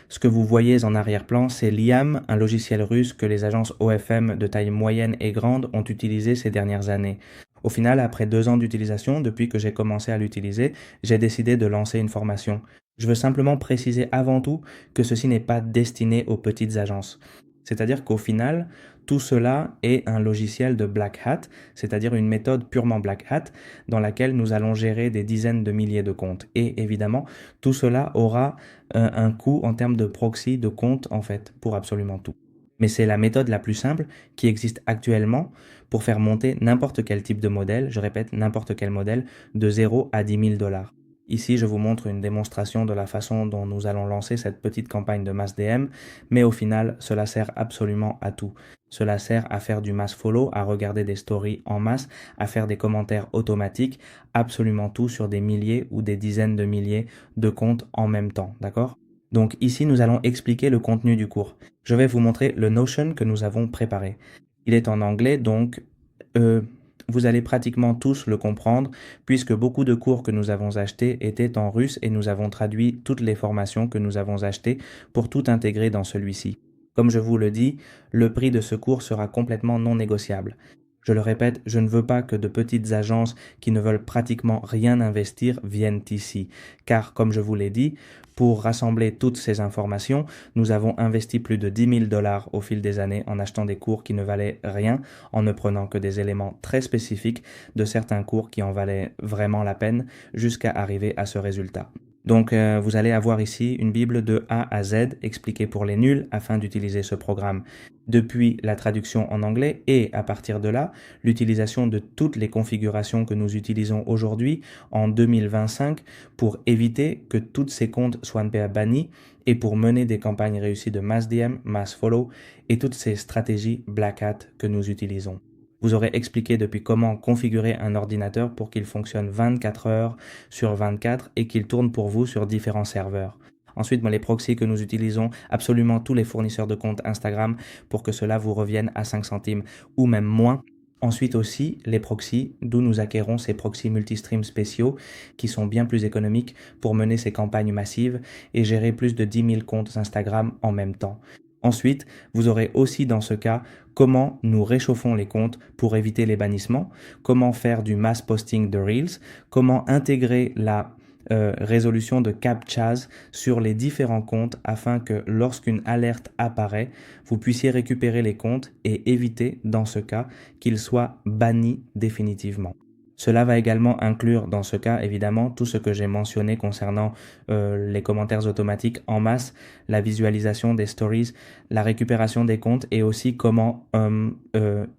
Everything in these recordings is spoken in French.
Ce que vous voyez en arrière-plan, c'est Liam, un logiciel russe que les agences OFM de taille moyenne et grande ont utilisé ces dernières années. Au final, après 2 ans d'utilisation, depuis que j'ai commencé à l'utiliser, j'ai décidé de lancer une formation. Je veux simplement préciser avant tout que ceci n'est pas destiné aux petites agences. C'est-à-dire qu'au final, tout cela est un logiciel de Black Hat, c'est-à-dire une méthode purement Black Hat dans laquelle nous allons gérer des dizaines de milliers de comptes. Et évidemment, tout cela aura un coût en termes de proxy de compte en fait pour absolument tout. Mais c'est la méthode la plus simple qui existe actuellement pour faire monter n'importe quel type de modèle, je répète, n'importe quel modèle, de 0 à 10 000 $. Ici, je vous montre une démonstration de la façon dont nous allons lancer cette petite campagne de mass DM, mais au final, cela sert absolument à tout. Cela sert à faire du mass follow, à regarder des stories en masse, à faire des commentaires automatiques, absolument tout sur des milliers ou des dizaines de milliers de comptes en même temps, d'accord? Donc ici, nous allons expliquer le contenu du cours. Je vais vous montrer le Notion que nous avons préparé. Il est en anglais, donc euh, vous allez pratiquement tous le comprendre, puisque beaucoup de cours que nous avons achetés étaient en russe et nous avons traduit toutes les formations que nous avons achetées pour tout intégrer dans celui-ci. Comme je vous le dis, le prix de ce cours sera complètement non négociable. Je le répète, je ne veux pas que de petites agences qui ne veulent pratiquement rien investir viennent ici, car comme je vous l'ai dit, pour rassembler toutes ces informations, nous avons investi plus de 10 000 $ au fil des années en achetant des cours qui ne valaient rien, en ne prenant que des éléments très spécifiques de certains cours qui en valaient vraiment la peine, jusqu'à arriver à ce résultat. Donc vous allez avoir ici une Bible de A à Z expliquée pour les nuls afin d'utiliser ce programme. Depuis la traduction en anglais et à partir de là, l'utilisation de toutes les configurations que nous utilisons aujourd'hui en 2025 pour éviter que tous ces comptes soient bannis et pour mener des campagnes réussies de mass DM, mass follow et toutes ces stratégies Black Hat que nous utilisons. Vous aurez expliqué depuis comment configurer un ordinateur pour qu'il fonctionne 24 heures sur 24 et qu'il tourne pour vous sur différents serveurs. Ensuite, les proxys que nous utilisons, absolument tous les fournisseurs de comptes Instagram pour que cela vous revienne à 5 centimes ou même moins. Ensuite aussi, les proxys, d'où nous acquérons ces proxys multistream spéciaux qui sont bien plus économiques pour mener ces campagnes massives et gérer plus de 10 000 comptes Instagram en même temps. Ensuite, vous aurez aussi dans ce cas comment nous réchauffons les comptes pour éviter les bannissements, comment faire du mass posting de Reels, comment intégrer la résolution de CAPTCHAs sur les différents comptes afin que lorsqu'une alerte apparaît, vous puissiez récupérer les comptes et éviter dans ce cas qu'ils soient bannis définitivement. Cela va également inclure dans ce cas évidemment tout ce que j'ai mentionné concernant les commentaires automatiques en masse, la visualisation des stories, la récupération des comptes et aussi comment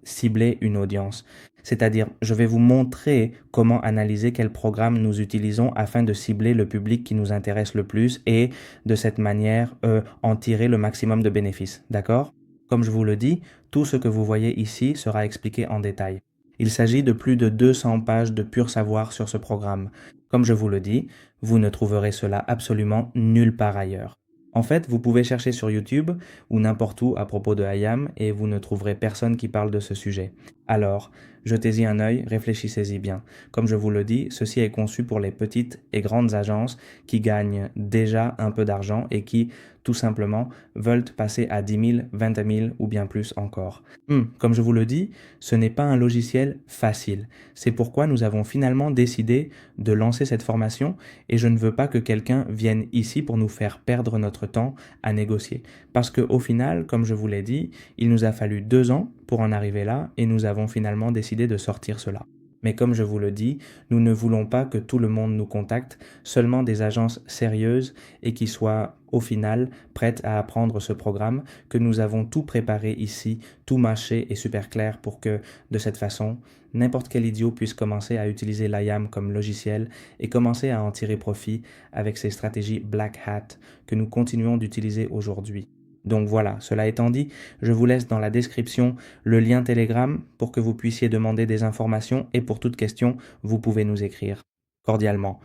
cibler une audience. C'est-à-dire, je vais vous montrer comment analyser quel programme nous utilisons afin de cibler le public qui nous intéresse le plus et de cette manière en tirer le maximum de bénéfices. D'accord? Comme je vous le dis, tout ce que vous voyez ici sera expliqué en détail. Il s'agit de plus de 200 pages de pur savoir sur ce programme. Comme je vous le dis, vous ne trouverez cela absolument nulle part ailleurs. En fait, vous pouvez chercher sur YouTube ou n'importe où à propos de IAM et vous ne trouverez personne qui parle de ce sujet. Alors, jetez-y un œil, réfléchissez-y bien. Comme je vous le dis, ceci est conçu pour les petites et grandes agences qui gagnent déjà un peu d'argent et qui, tout simplement, veulent passer à 10 000, 20 000 ou bien plus encore. Comme je vous le dis, ce n'est pas un logiciel facile. C'est pourquoi nous avons finalement décidé de lancer cette formation et je ne veux pas que quelqu'un vienne ici pour nous faire perdre notre temps à négocier. Parce qu'au final, comme je vous l'ai dit, il nous a fallu 2 ans pour en arriver là et nous avons finalement décidé de sortir cela. Mais comme je vous le dis, nous ne voulons pas que tout le monde nous contacte, seulement des agences sérieuses et qui soient au final prêtes à apprendre ce programme, que nous avons tout préparé ici, tout mâché et super clair pour que, de cette façon, n'importe quel idiot puisse commencer à utiliser l'IAM comme logiciel et commencer à en tirer profit avec ces stratégies Black Hat que nous continuons d'utiliser aujourd'hui. Donc voilà, cela étant dit, je vous laisse dans la description le lien Telegram pour que vous puissiez demander des informations et pour toute question, vous pouvez nous écrire. Cordialement.